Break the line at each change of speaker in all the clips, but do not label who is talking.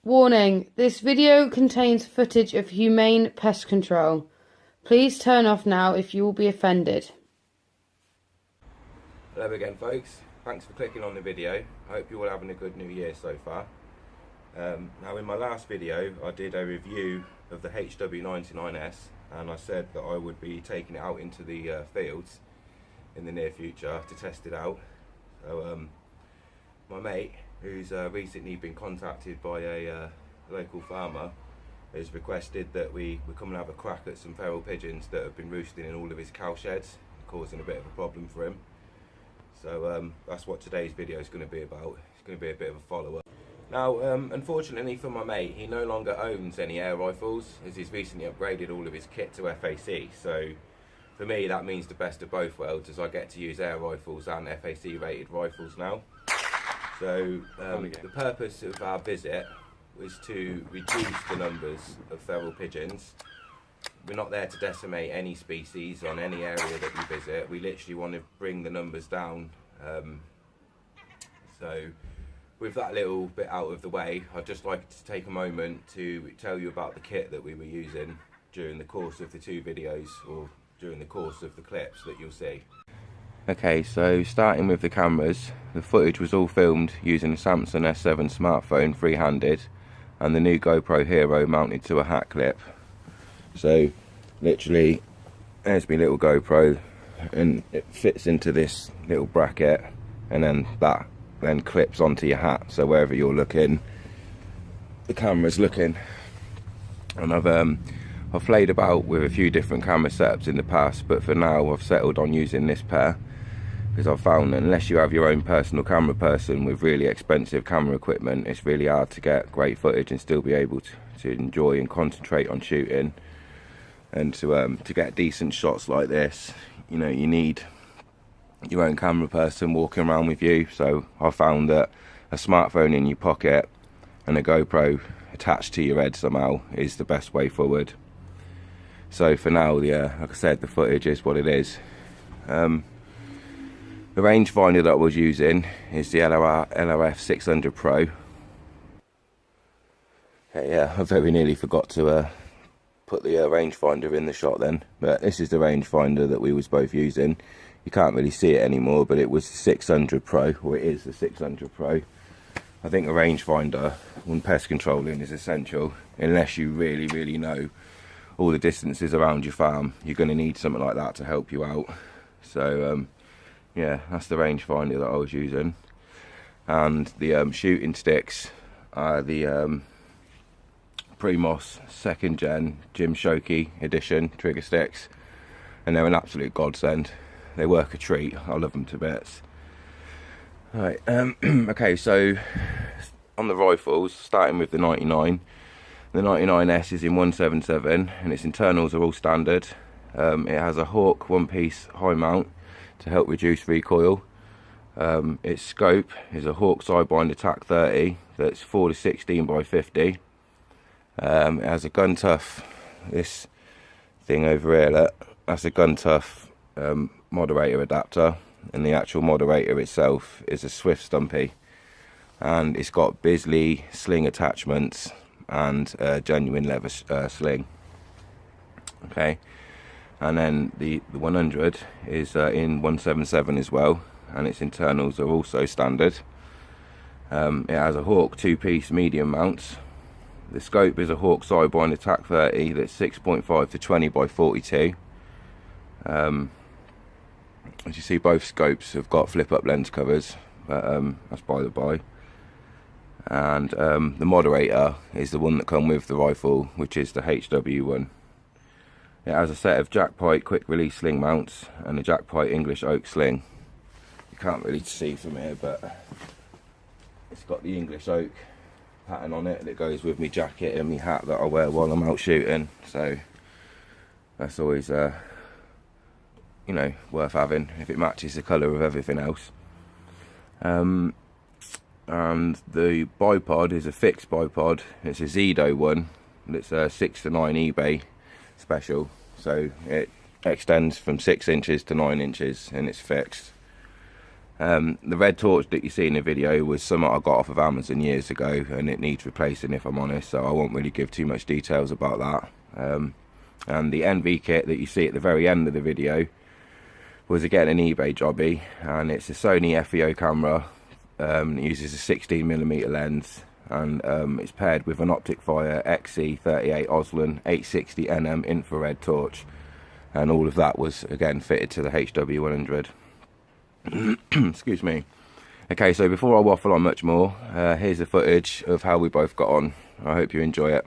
Warning, this video contains footage of humane pest control. Please turn off now if you will be offended.
Hello again folks, thanks for clicking on the video. I hope you're all having a good new year so far. Now in my last video I did a review of the HW99S and I said that I would be taking it out into the fields in the near future to test it out. So my mate, who's recently been contacted by a local farmer, has requested that we come and have a crack at some feral pigeons that have been roosting in all of his cow sheds, causing a bit of a problem for him. So that's what today's video is going to be about. It's going to be a bit of a follow-up. Now, unfortunately for my mate, he no longer owns any air rifles, as he's recently upgraded all of his kit to FAC. So for me, that means the best of both worlds, as I get to use air rifles and FAC rated rifles now. So the purpose of our visit was to reduce the numbers of feral pigeons. We're not there to decimate any species on any area that we visit. We literally want to bring the numbers down. So with that little bit out of the way, I'd just like to take a moment to tell you about the kit that we were using during the course of the two videos, or during the course of the clips that you'll see. Okay, so starting with the cameras, the footage was all filmed using a Samsung S7 smartphone free-handed and the new GoPro Hero mounted to a hat clip. So literally, there's my little GoPro and it fits into this little bracket, and then that then clips onto your hat, so wherever you're looking, the camera's looking. And I've played about with a few different camera setups in the past, but for now I've settled on using this pair, because I've found that unless you have your own personal camera person with really expensive camera equipment, it's really hard to get great footage and still be able to enjoy and concentrate on shooting. And to get decent shots like this, you know, you need your own camera person walking around with you. So I found that a smartphone in your pocket and a GoPro attached to your head somehow is the best way forward. So for now, like I said, the footage is what it is. The rangefinder that I was using is the LRF 600 Pro. Okay, yeah, I very nearly forgot to put the rangefinder in the shot then, but this is the rangefinder that we was both using. You can't really see it anymore, but it was the 600 Pro, or it is the 600 Pro. I think a rangefinder when pest controlling is essential. Unless you really know all the distances around your farm, you're going to need something like that to help you out. So yeah, that's the rangefinder that I was using. And the shooting sticks are the Primos 2nd Gen Jim Shoki edition trigger sticks, and they're an absolute godsend. They work a treat. I love them to bits. Right, okay, so on the rifles, starting with the 99. The 99S is in 177 and its internals are all standard. It has a Hawk one-piece high mount to help reduce recoil. Its scope is a Hawk sidewinder TAC 30 that's 4:16 by 50. It has a gun tough, this thing over here, that's a gun tough moderator adapter, and the actual moderator itself is a Swift Stumpy, and it's got Bisley sling attachments and a genuine leather sling. Okay, and then the 100 is in 177 as well, and its internals are also standard. It has a Hawk two-piece medium mounts. The scope is a Hawk sidewinder TAC 30 that's 6.5 to 20 by 42. As you see, both scopes have got flip-up lens covers, but that's by the by. And the moderator is the one that come with the rifle, which is the HW1. It has a set of Jackpite quick release sling mounts and a Jackpite English oak sling. You can't really see from here, but it's got the English oak pattern on it that goes with my jacket and my hat that I wear while I'm out shooting. So that's always you know, worth having if it matches the colour of everything else. And the bipod is a fixed bipod. It's a Zedo one. It's a 6 to 9 eBay special, so it extends from 6 inches to 9 inches and it's fixed. The red torch that you see in the video was something I got off of Amazon years ago, and it needs replacing if I'm honest, so I won't really give too much details about that. And the NV kit that you see at the very end of the video was again an eBay jobby, and it's a Sony FEO camera. It uses a 16mm lens, and it's paired with an Optic Fire XC38 Oslan 860nm infrared torch, and all of that was again fitted to the HW100. Excuse me. Okay, so before I waffle on much more, here's the footage of how we both got on. I hope you enjoy it.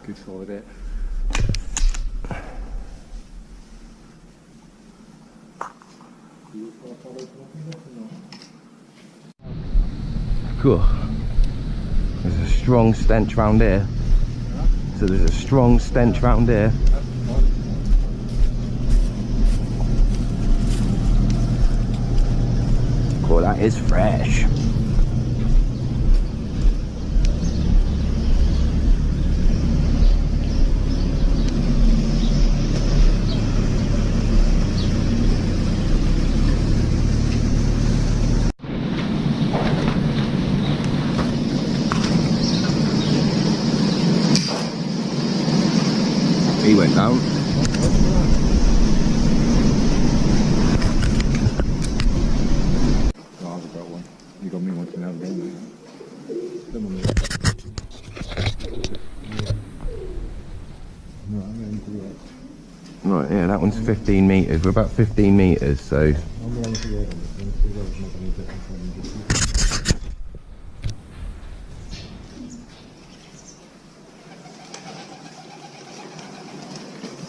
Good solid hit.
Cool. There's a strong stench round here. So there's a strong stench round here. Cool, that is fresh. He went down.
Oh, I've got one. You got me one for now, don't you?
Right, yeah, that one's 15 metres. We're about 15 metres, so.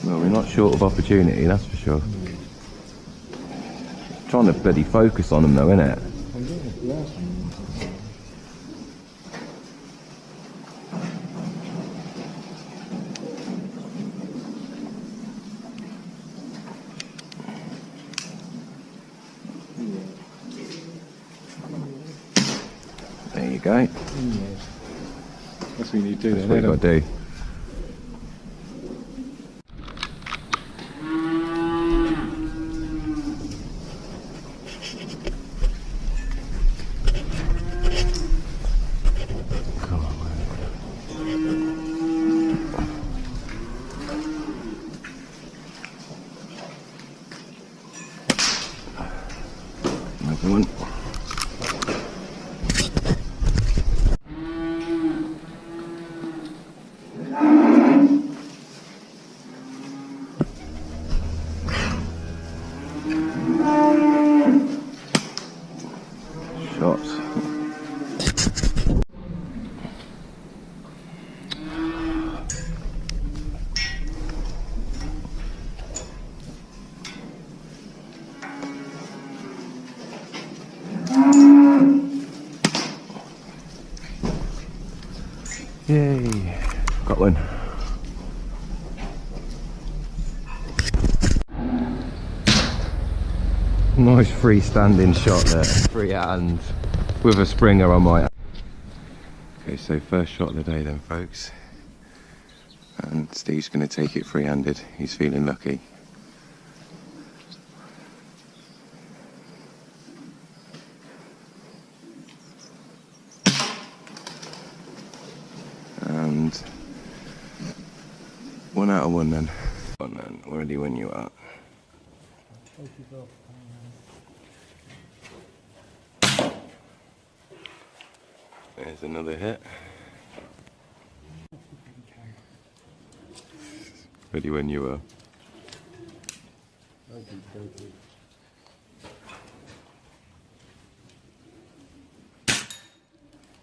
Well, we're not short of opportunity, that's for sure. Trying to bloody focus on them though, innit? There you go.
That's what you need to do.
That's what you got to do. Another one. Shots. Yay, got one. Nice freestanding shot there, free hand with a springer on my. Okay, so first shot of the day then, folks. And Steve's going to take it free-handed. He's feeling lucky. And 1 out of 1 then. Come on then, already when you are. There's another hit. Ready when you are.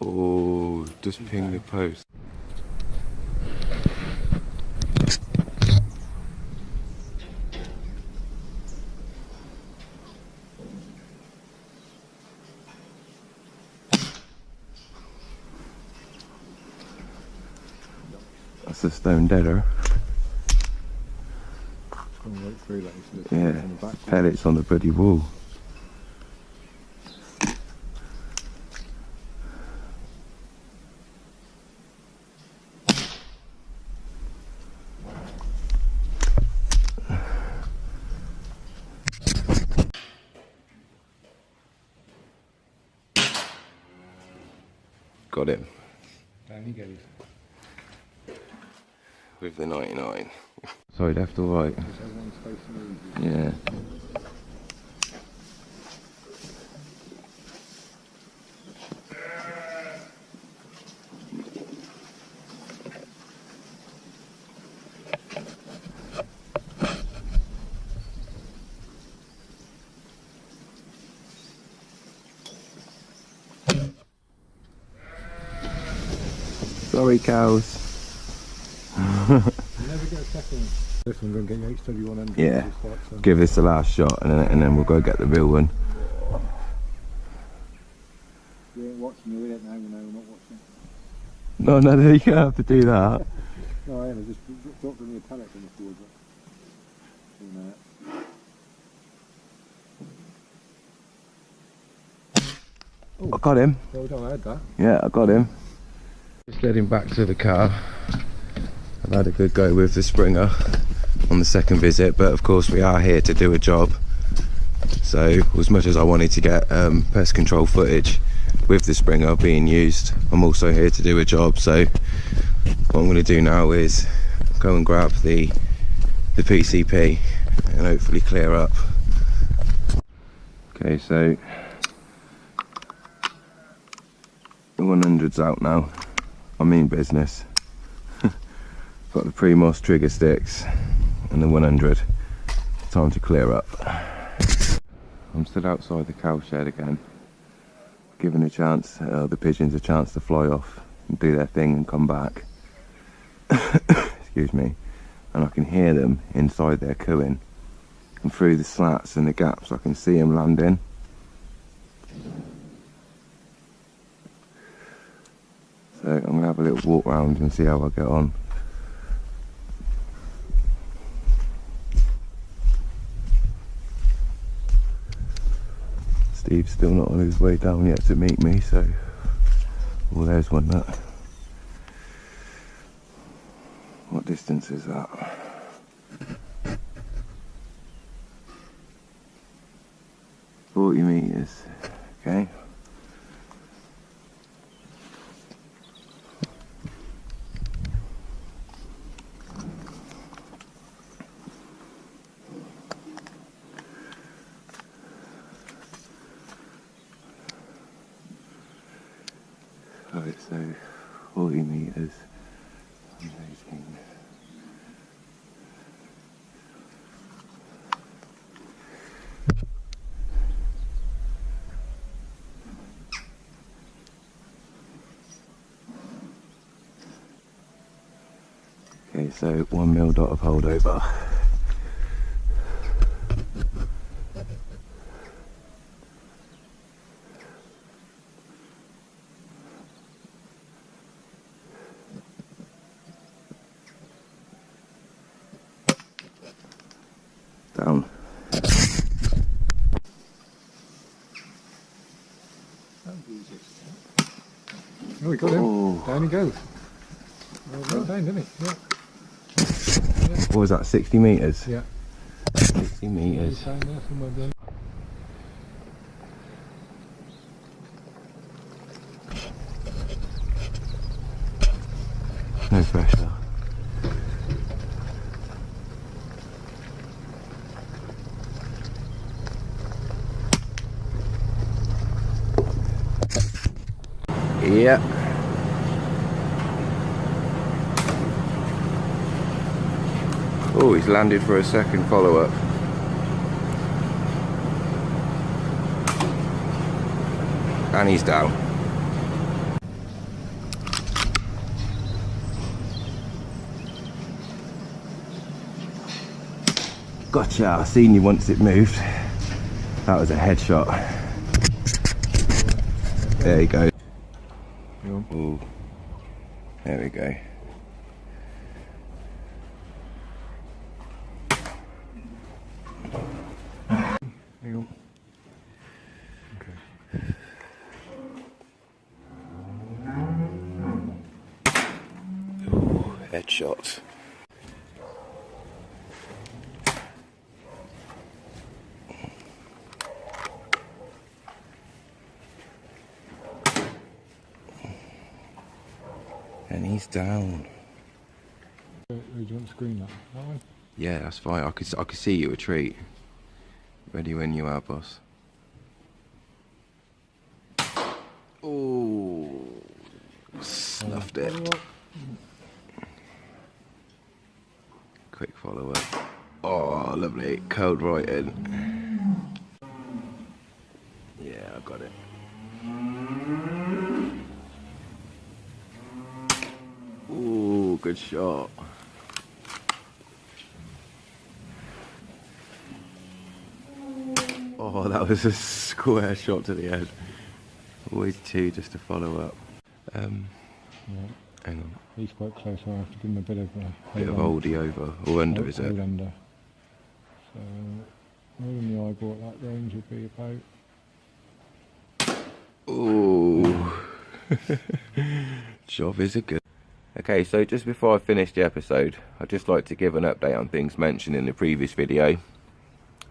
Oh, just ping the post. That's the stone deader.
Going right through that.
Yeah,
On the back.
pellets on the bloody wall. Got him.
Down he goes.
With the 99. Sorry, left or right?
Just everyone's facing easy.
Yeah. Sorry, cows.
You never get a second one. This one, go and get your HW100.
Yeah. Give this the last shot, and then we'll go get the real one.
You ain't watching, you ain't now, no, we're not watching.
No, you don't have to do that.
No, I am, I just dropped in the pellet in the forward.
I got him.
Well done, I had that.
Yeah, I got him. Just heading back to the car. I've had a good go with the Springer on the second visit, but of course we are here to do a job. So as much as I wanted to get pest control footage with the Springer being used, I'm also here to do a job. So what I'm going to do now is go and grab the PCP and hopefully clear up. Okay, so the 100's out now. I mean business. Got the Primos trigger sticks and the 100. Time to clear up. I'm still outside the cow shed again, giving the pigeons a chance to fly off and do their thing and come back. Excuse me. And I can hear them inside their cooing, and through the slats and the gaps I can see them landing. So I'm going to have a little walk round and see how I get on. Steve's still not on his way down yet to meet me, so well, there's one. That. What distance is that? "40 meters, okay. Right, so 40 meters. Amazing. Okay, so 1 mil dot of holdover. Down.
Oh, we got him.
Oh.
Down he goes. Well down, didn't he? Yeah.
What was that, 60 meters?
Yeah.
60 meters.
Down there somewhere down.
No pressure. Yeah. Oh, he's landed for a second follow-up. And he's down. Gotcha, I seen you once it moved. That was a headshot. There you go.
Yeah.
Ooh. There we go. headshot. And he's down.
Do you want to screen that? That one?
Yeah, that's fine. I could see you a treat. Ready when you are, boss. Oh, snuffed it. Quick follow up. Oh, lovely. Curled right in. Yeah, I got it. Ooh, good shot. Oh, that was a square shot to the head. Always two just to follow up.
Yeah.
Hang on.
He's quite close, so I have to give him a bit of
Oldie over or under, is it?
Hold under. So, more than the eyeball at that range would be about.
Ooh. Job is a good. Okay, so just before I finish the episode, I'd just like to give an update on things mentioned in the previous video.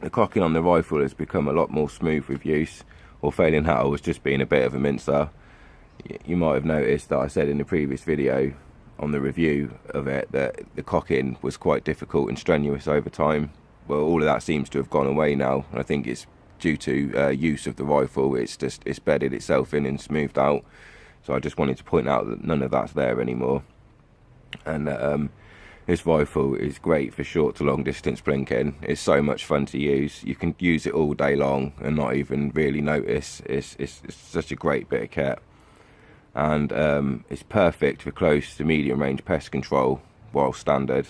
The cocking on the rifle has become a lot more smooth with use, or failing that I was just being a bit of a mincer. You might have noticed that I said in the previous video on the review of it that the cocking was quite difficult and strenuous over time. Well, all of that seems to have gone away now, and I think it's due to use of the rifle. It's bedded itself in and smoothed out. So I just wanted to point out that none of that's there anymore. And this rifle is great for short to long distance blinking. It's so much fun to use. You can use it all day long and not even really notice. It's such a great bit of kit. And it's perfect for close to medium range pest control while standard.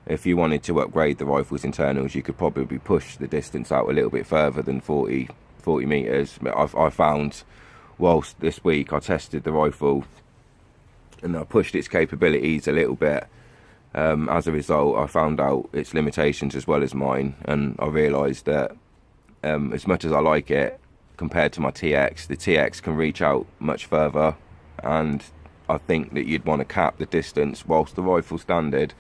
If you wanted to upgrade the rifle's internals, you could probably push the distance out a little bit further than 40 metres. But I found, whilst this week I tested the rifle and I pushed its capabilities a little bit, as a result I found out its limitations as well as mine, and I realised that as much as I like it compared to my TX, the TX can reach out much further, and I think that you'd want to cap the distance whilst the rifle's standard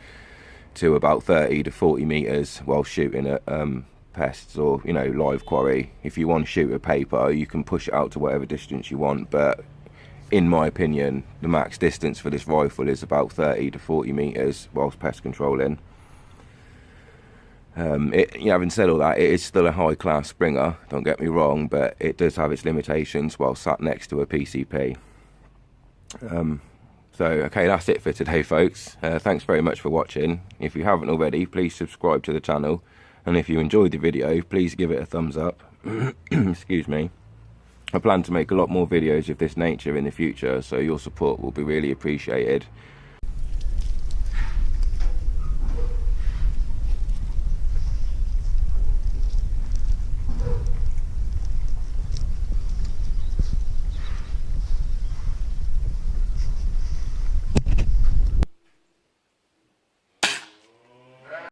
to about 30 to 40 metres while shooting at pests or, you know, live quarry. If you want to shoot at paper, you can push it out to whatever distance you want, but in my opinion the max distance for this rifle is about 30 to 40 metres whilst pest controlling. Having said all that, it is still a high class Springer, don't get me wrong, but it does have its limitations while sat next to a PCP. So okay, that's it for today, folks. Thanks very much for watching. If you haven't already, please subscribe to the channel, and if you enjoyed the video, please give it a thumbs up. Excuse me. I plan to make a lot more videos of this nature in the future, so your support will be really appreciated.